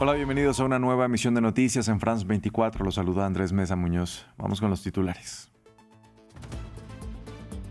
Hola, bienvenidos a una nueva emisión de noticias en France 24. Los saluda Andrés Mesa Muñoz. Vamos con los titulares.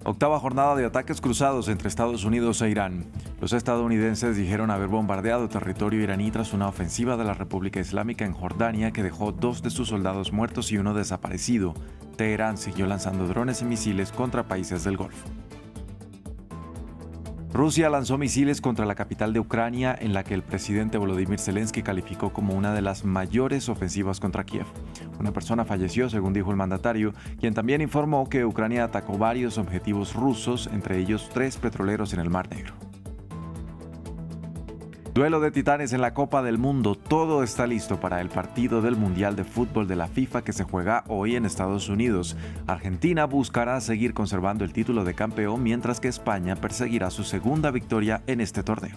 Octava jornada de ataques cruzados entre Estados Unidos e Irán. Los estadounidenses dijeron haber bombardeado territorio iraní tras una ofensiva de la República Islámica en Jordania que dejó 2 de sus soldados muertos y uno desaparecido. Teherán siguió lanzando drones y misiles contra países del Golfo. Rusia lanzó misiles contra la capital de Ucrania, en la que el presidente Volodymyr Zelensky calificó como una de las mayores ofensivas contra Kiev. Una persona falleció, según dijo el mandatario, quien también informó que Ucrania atacó varios objetivos rusos, entre ellos 3 petroleros en el Mar Negro. Duelo de titanes en la Copa del Mundo. Todo está listo para el partido del Mundial de Fútbol de la FIFA que se juega hoy en Estados Unidos. Argentina buscará seguir conservando el título de campeón, mientras que España perseguirá su segunda victoria en este torneo.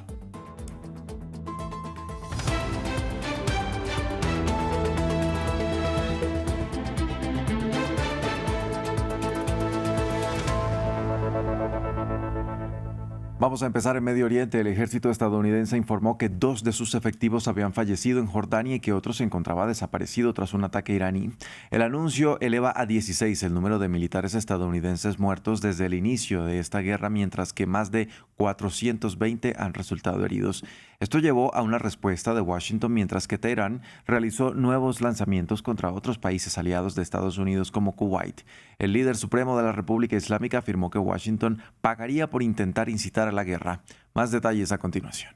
Vamos a empezar en Medio Oriente. El ejército estadounidense informó que 2 de sus efectivos habían fallecido en Jordania y que otro se encontraba desaparecido tras un ataque iraní. El anuncio eleva a 16 el número de militares estadounidenses muertos desde el inicio de esta guerra, mientras que más de 420 han resultado heridos. Esto llevó a una respuesta de Washington, mientras que Teherán realizó nuevos lanzamientos contra otros países aliados de Estados Unidos como Kuwait. El líder supremo de la República Islámica afirmó que Washington pagaría por intentar incitar a la guerra. Más detalles a continuación.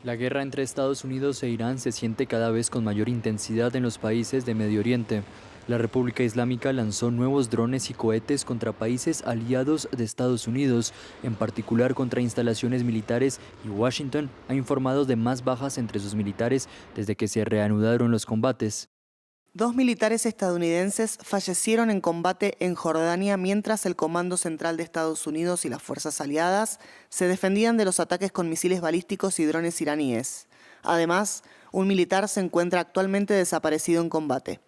La guerra entre Estados Unidos e Irán se siente cada vez con mayor intensidad en los países de Medio Oriente. La República Islámica lanzó nuevos drones y cohetes contra países aliados de Estados Unidos, en particular contra instalaciones militares, y Washington ha informado de más bajas entre sus militares desde que se reanudaron los combates. 2 militares estadounidenses fallecieron en combate en Jordania mientras el Comando Central de Estados Unidos y las fuerzas aliadas se defendían de los ataques con misiles balísticos y drones iraníes. Además, un militar se encuentra actualmente desaparecido en combate.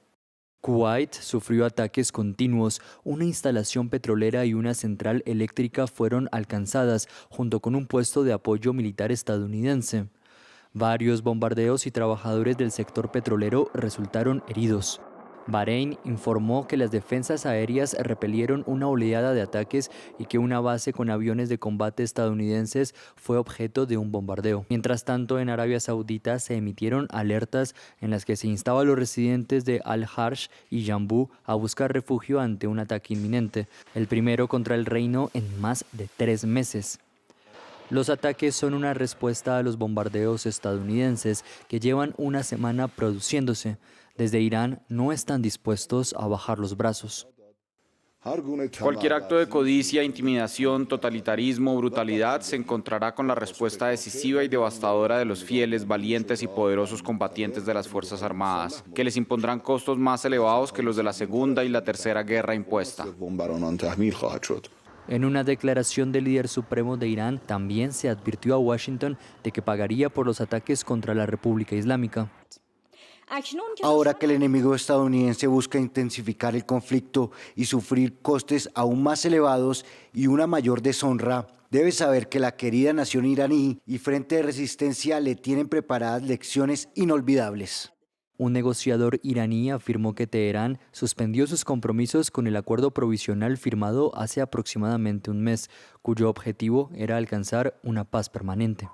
Kuwait sufrió ataques continuos. Una instalación petrolera y una central eléctrica fueron alcanzadas, junto con un puesto de apoyo militar estadounidense. Varios bombardeos y trabajadores del sector petrolero resultaron heridos. Bahrein informó que las defensas aéreas repelieron una oleada de ataques y que una base con aviones de combate estadounidenses fue objeto de un bombardeo. Mientras tanto, en Arabia Saudita se emitieron alertas en las que se instaba a los residentes de Al-Harsh y Yambú a buscar refugio ante un ataque inminente, el primero contra el reino en más de 3 meses. Los ataques son una respuesta a los bombardeos estadounidenses que llevan una semana produciéndose. Desde Irán no están dispuestos a bajar los brazos. Cualquier acto de codicia, intimidación, totalitarismo, brutalidad se encontrará con la respuesta decisiva y devastadora de los fieles, valientes y poderosos combatientes de las Fuerzas Armadas, que les impondrán costos más elevados que los de la Segunda y la Tercera Guerra impuesta. En una declaración del líder supremo de Irán, también se advirtió a Washington de que pagaría por los ataques contra la República Islámica. Ahora que el enemigo estadounidense busca intensificar el conflicto y sufrir costes aún más elevados y una mayor deshonra, debe saber que la querida nación iraní y Frente de Resistencia le tienen preparadas lecciones inolvidables. Un negociador iraní afirmó que Teherán suspendió sus compromisos con el acuerdo provisional firmado hace aproximadamente un mes, cuyo objetivo era alcanzar una paz permanente.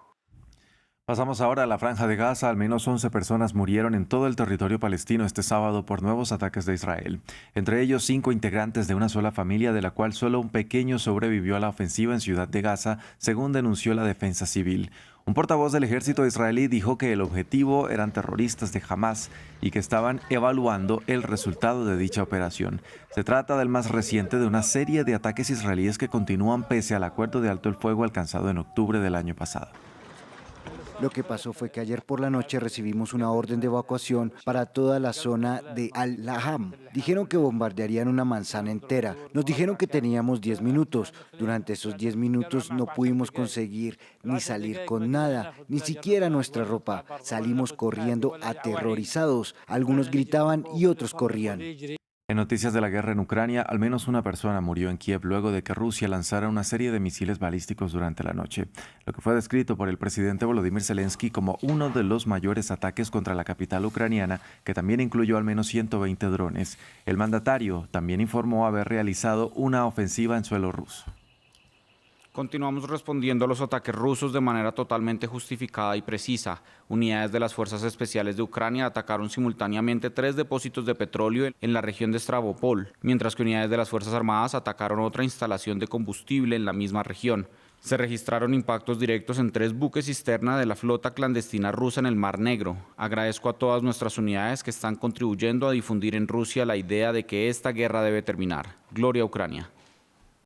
Pasamos ahora a la Franja de Gaza. Al menos 11 personas murieron en todo el territorio palestino este sábado por nuevos ataques de Israel. Entre ellos 5 integrantes de una sola familia, de la cual solo un pequeño sobrevivió a la ofensiva en Ciudad de Gaza, según denunció la Defensa Civil. Un portavoz del ejército israelí dijo que el objetivo eran terroristas de Hamas y que estaban evaluando el resultado de dicha operación. Se trata del más reciente de una serie de ataques israelíes que continúan pese al acuerdo de alto el fuego alcanzado en octubre del año pasado. Lo que pasó fue que ayer por la noche recibimos una orden de evacuación para toda la zona de Al-Laham. Dijeron que bombardearían una manzana entera. Nos dijeron que teníamos 10 minutos. Durante esos 10 minutos no pudimos conseguir ni salir con nada, ni siquiera nuestra ropa. Salimos corriendo aterrorizados. Algunos gritaban y otros corrían. En noticias de la guerra en Ucrania, al menos una persona murió en Kiev luego de que Rusia lanzara una serie de misiles balísticos durante la noche, lo que fue descrito por el presidente Volodymyr Zelensky como uno de los mayores ataques contra la capital ucraniana, que también incluyó al menos 120 drones. El mandatario también informó haber realizado una ofensiva en suelo ruso. Continuamos respondiendo a los ataques rusos de manera totalmente justificada y precisa. Unidades de las Fuerzas Especiales de Ucrania atacaron simultáneamente 3 depósitos de petróleo en la región de Stavropol, mientras que unidades de las Fuerzas Armadas atacaron otra instalación de combustible en la misma región. Se registraron impactos directos en 3 buques cisterna de la flota clandestina rusa en el Mar Negro. Agradezco a todas nuestras unidades que están contribuyendo a difundir en Rusia la idea de que esta guerra debe terminar. Gloria a Ucrania.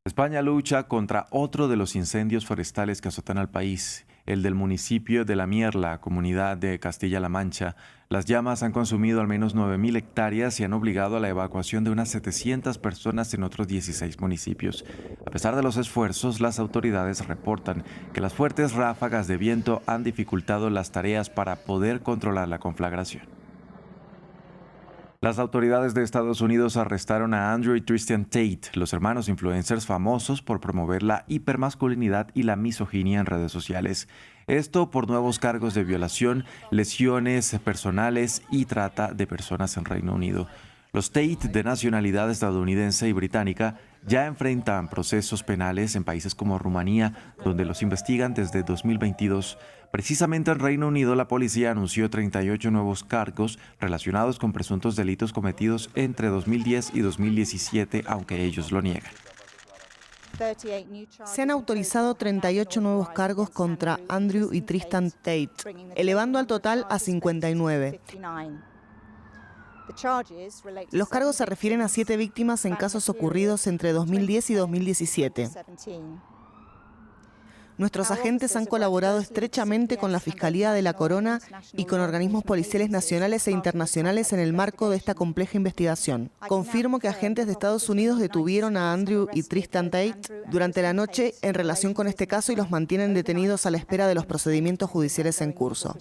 España lucha contra otro de los incendios forestales que azotan al país, el del municipio de La Mierla, comunidad de Castilla-La Mancha. Las llamas han consumido al menos 9.000 hectáreas y han obligado a la evacuación de unas 700 personas en otros 16 municipios. A pesar de los esfuerzos, las autoridades reportan que las fuertes ráfagas de viento han dificultado las tareas para poder controlar la conflagración. Las autoridades de Estados Unidos arrestaron a Andrew y Tristan Tate, los hermanos influencers famosos por promover la hipermasculinidad y la misoginia en redes sociales. Esto por nuevos cargos de violación, lesiones personales y trata de personas en Reino Unido. Los Tate, de nacionalidad estadounidense y británica, ya enfrentan procesos penales en países como Rumanía, donde los investigan desde 2022. Precisamente en Reino Unido, la policía anunció 38 nuevos cargos relacionados con presuntos delitos cometidos entre 2010 y 2017, aunque ellos lo niegan. Se han autorizado 38 nuevos cargos contra Andrew y Tristan Tate, elevando al total a 59. Los cargos se refieren a 7 víctimas en casos ocurridos entre 2010 y 2017. Nuestros agentes han colaborado estrechamente con la Fiscalía de la Corona y con organismos policiales nacionales e internacionales en el marco de esta compleja investigación. Confirmo que agentes de Estados Unidos detuvieron a Andrew y Tristan Tate durante la noche en relación con este caso y los mantienen detenidos a la espera de los procedimientos judiciales en curso.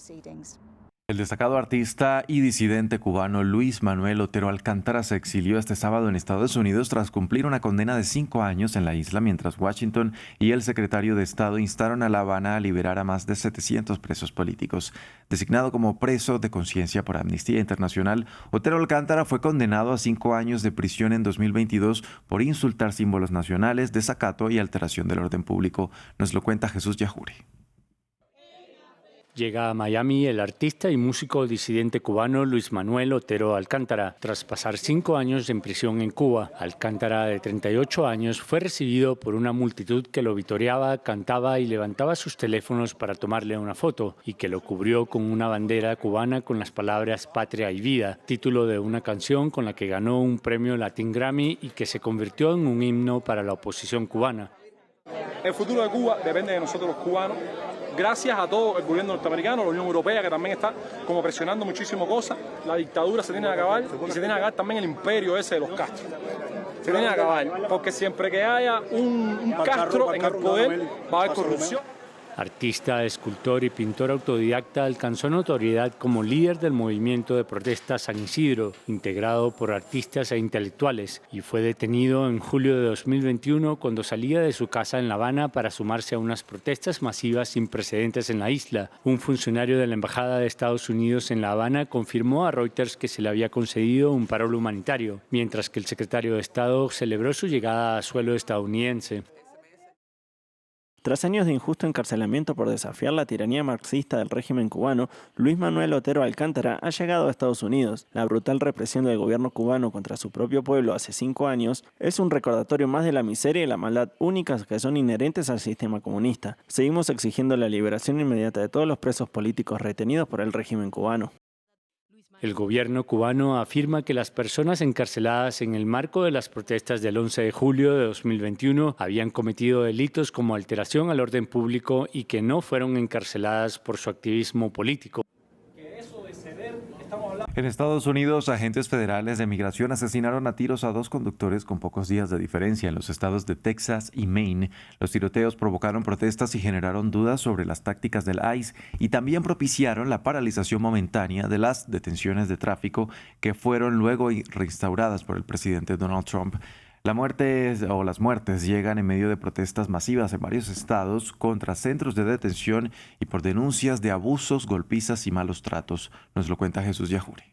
El destacado artista y disidente cubano Luis Manuel Otero Alcántara se exilió este sábado en Estados Unidos tras cumplir una condena de 5 años en la isla, mientras Washington y el secretario de Estado instaron a La Habana a liberar a más de 700 presos políticos. Designado como preso de conciencia por Amnistía Internacional, Otero Alcántara fue condenado a 5 años de prisión en 2022 por insultar símbolos nacionales, desacato y alteración del orden público. Nos lo cuenta Jesús Yajuri. Llega a Miami el artista y músico disidente cubano Luis Manuel Otero Alcántara. Tras pasar 5 años en prisión en Cuba, Alcántara, de 38 años, fue recibido por una multitud que lo vitoreaba, cantaba y levantaba sus teléfonos para tomarle una foto, y que lo cubrió con una bandera cubana con las palabras Patria y Vida, título de una canción con la que ganó un premio Latin Grammy y que se convirtió en un himno para la oposición cubana. El futuro de Cuba depende de nosotros los cubanos. Gracias a todo el gobierno norteamericano, la Unión Europea, que también está como presionando muchísimo cosas. La dictadura se tiene que acabar y se tiene que acabar también el imperio ese de los Castro. Se tiene que acabar, porque siempre que haya un Castro en el poder va a haber corrupción. Artista, escultor y pintor autodidacta, alcanzó notoriedad como líder del movimiento de protesta San Isidro, integrado por artistas e intelectuales, y fue detenido en julio de 2021 cuando salía de su casa en La Habana para sumarse a unas protestas masivas sin precedentes en la isla. Un funcionario de la Embajada de Estados Unidos en La Habana confirmó a Reuters que se le había concedido un parol humanitario, mientras que el secretario de Estado celebró su llegada a suelo estadounidense. Tras años de injusto encarcelamiento por desafiar la tiranía marxista del régimen cubano, Luis Manuel Otero Alcántara ha llegado a Estados Unidos. La brutal represión del gobierno cubano contra su propio pueblo hace 5 años es un recordatorio más de la miseria y la maldad únicas que son inherentes al sistema comunista. Seguimos exigiendo la liberación inmediata de todos los presos políticos retenidos por el régimen cubano. El gobierno cubano afirma que las personas encarceladas en el marco de las protestas del 11 de julio de 2021 habían cometido delitos como alteración al orden público y que no fueron encarceladas por su activismo político. En Estados Unidos, agentes federales de migración asesinaron a tiros a 2 conductores con pocos días de diferencia en los estados de Texas y Maine. Los tiroteos provocaron protestas y generaron dudas sobre las tácticas del ICE y también propiciaron la paralización momentánea de las detenciones de tráfico que fueron luego reinstauradas por el presidente Donald Trump. Las muertes llegan en medio de protestas masivas en varios estados contra centros de detención y por denuncias de abusos, golpizas y malos tratos. Nos lo cuenta Jesús Yajure.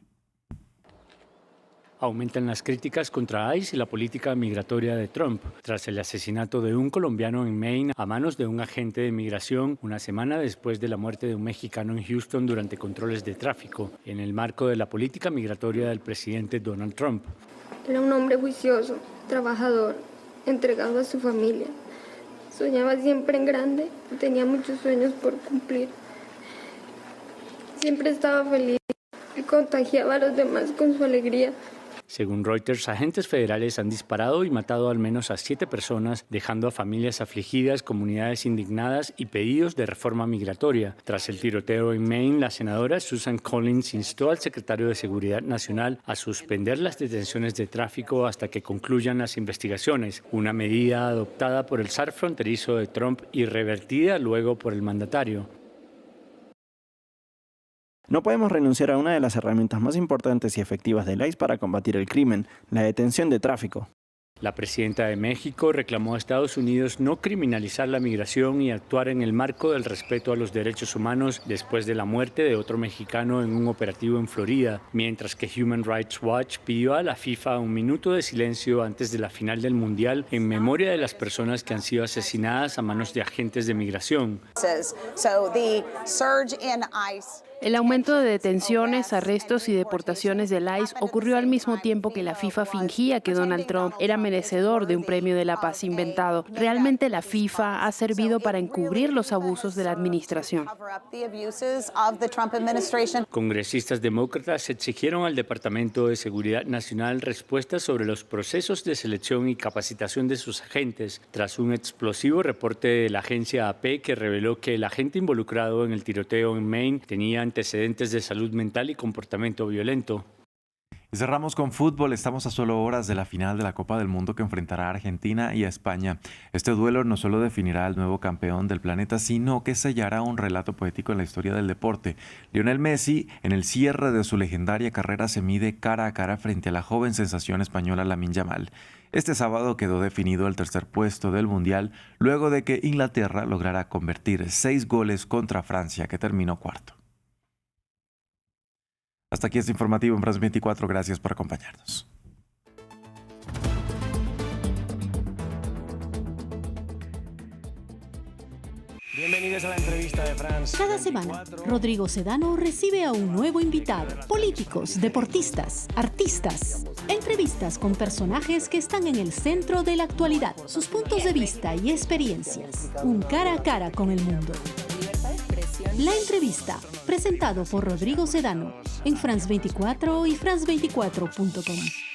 Aumentan las críticas contra ICE y la política migratoria de Trump, tras el asesinato de un colombiano en Maine a manos de un agente de migración una semana después de la muerte de un mexicano en Houston durante controles de tráfico, en el marco de la política migratoria del presidente Donald Trump. Era un hombre juicioso, trabajador, entregado a su familia. Soñaba siempre en grande y tenía muchos sueños por cumplir. Siempre estaba feliz y contagiaba a los demás con su alegría. Según Reuters, agentes federales han disparado y matado al menos a 7 personas, dejando a familias afligidas, comunidades indignadas y pedidos de reforma migratoria. Tras el tiroteo en Maine, la senadora Susan Collins instó al secretario de Seguridad Nacional a suspender las detenciones de tráfico hasta que concluyan las investigaciones, una medida adoptada por el zar fronterizo de Trump y revertida luego por el mandatario. No podemos renunciar a una de las herramientas más importantes y efectivas del ICE para combatir el crimen, la detención de tráfico. La presidenta de México reclamó a Estados Unidos no criminalizar la migración y actuar en el marco del respeto a los derechos humanos después de la muerte de otro mexicano en un operativo en Florida, mientras que Human Rights Watch pidió a la FIFA un minuto de silencio antes de la final del Mundial en memoria de las personas que han sido asesinadas a manos de agentes de migración. El aumento de detenciones, arrestos y deportaciones del ICE ocurrió al mismo tiempo que la FIFA fingía que Donald Trump era merecedor de un premio de la paz inventado. Realmente la FIFA ha servido para encubrir los abusos de la administración. Congresistas demócratas exigieron al Departamento de Seguridad Nacional respuestas sobre los procesos de selección y capacitación de sus agentes, tras un explosivo reporte de la agencia AP que reveló que el agente involucrado en el tiroteo en Maine tenía antecedentes de salud mental y comportamiento violento. Y cerramos con fútbol. Estamos a solo horas de la final de la Copa del Mundo que enfrentará a Argentina y a España. Este duelo no solo definirá al nuevo campeón del planeta, sino que sellará un relato poético en la historia del deporte. Lionel Messi, en el cierre de su legendaria carrera, se mide cara a cara frente a la joven sensación española Lamine Yamal. Este sábado quedó definido el tercer puesto del Mundial, luego de que Inglaterra lograra convertir 6 goles contra Francia, que terminó cuarto. Hasta aquí este informativo en France 24. Gracias por acompañarnos. Bienvenidos a la entrevista de France. Cada semana, Rodrigo Sedano recibe a un nuevo invitado. Políticos, deportistas, artistas. Entrevistas con personajes que están en el centro de la actualidad. Sus puntos de vista y experiencias. Un cara a cara con el mundo. La entrevista, presentado por Rodrigo Sedano, en France 24 y France24.com.